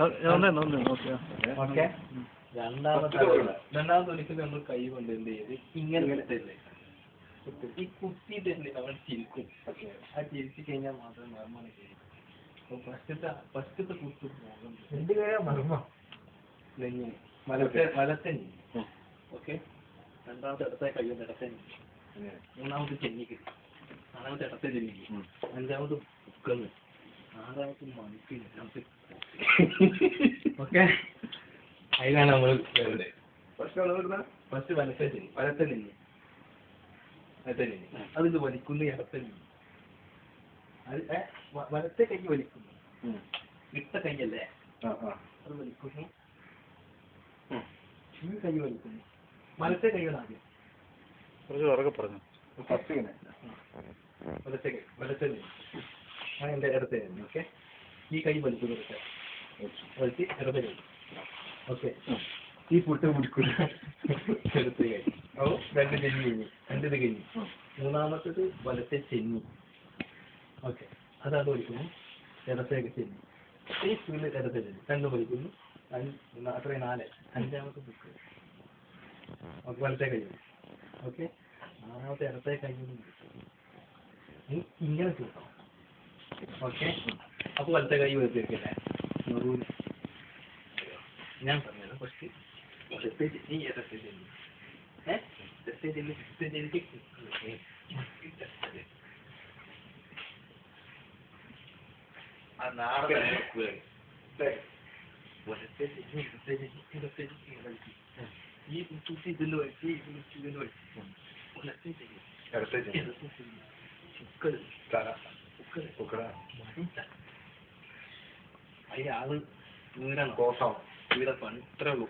Okay. രണ്ടാമത്തെ ഒരിക്കലും നമ്മൾ കൈ കൊണ്ട് എന്ത് ചെയ്ത് ഇങ്ങനെ എടുത്തല്ലേ ഈ കുത്തിയിട്ടല്ലേ നമ്മൾ ചിരിക്കും. ആ ചിരിച്ചു കഴിഞ്ഞാൽ മാത്രമേ മർമ്മ കഴിയും. അപ്പൊ ഫസ്റ്റത്തെ കുത്തു വലത്തെ ഓക്കെ. രണ്ടാമത്തെ ഇടത്തെ കൈ കൊണ്ട് ഇടത്തെ മൂന്നാമത്തെ ചെന്നിക്ക്, നാലാമത്തെ ഇടത്തെ ചെന്നിക്ക്, അഞ്ചാമത് ഉക്കന്ന്, ആറാമത്തെ മണിക്ക്. ഓക്കെ. അതിലാണ് നമ്മൾ ഫസ്റ്റ് വലത്തെ ചെന്നി, അതിൽ വലിക്കുന്ന ഇടത്തെ ചെന്നി. വലത്തെ കൈ വലിക്കുന്നു, ഇട്ട കൈയല്ലേ അത് വലിക്കുന്നു, ഈ കൈ വലിക്കുന്നു. വലത്തെ കൈകൾ ആദ്യം പറഞ്ഞു വലത്തെ എന്റെ ഇടത്തെ തന്നെ. ഓക്കെ. ഈ കൈ വലിക്കുന്നു, വലിച്ച് ഇടത്തെ കൈ. ഓക്കെ. ഈ പുട്ട് മുടിക്കുന്നു, ഇടത്തെ കൈ. അപ്പോൾ രണ്ട് ചെന്നി കഴിഞ്ഞു, രണ്ടിത് കഴിഞ്ഞു. മൂന്നാമത്തത് വലത്തെ ചെന്നി. ഓക്കെ. അതാണ് വലിക്കുന്നു, ഇടത്തേക്ക് ചെന്നി. ഈ സ്പീഡിൽ ഇടത്തെ ചെന്നി രണ്ടും വലിക്കുന്നു. അത്രയും 4. അഞ്ചാമത്തെ ബുക്ക് വലത്തെ കൈ. ഓക്കെ. ആറാമത്തെ ഇടത്തെ കൈ ഇങ്ങനെ ചൂട്ടണം. ഓക്കെ. അപ്പൊ വലത്തെ കൈ വെച്ചിരിക്കല്ലേ ഞാൻ പറഞ്ഞത്. ഫസ്റ്റ് വലത്തെ ചെന്നി, ഇടത്തെ ചെന്നി, ഇടത്തെ ചെന്നി ആ നാളെ വലത്തെ ചെന്നി, ഇടത്തെ ചെന്നി, ഇടത്തെ ചെന്നി ഈ കുത്തി ഇതിൽ വലിച്ച് ഇതിൽ വലിച്ച് വലത്തെ ചെന്നി, ഇടത്തെ ചെന്നി, അതിന് ആള് വീടാണ്, വീടപ്പാണ്. ഇത്രേ ഉള്ളൂ.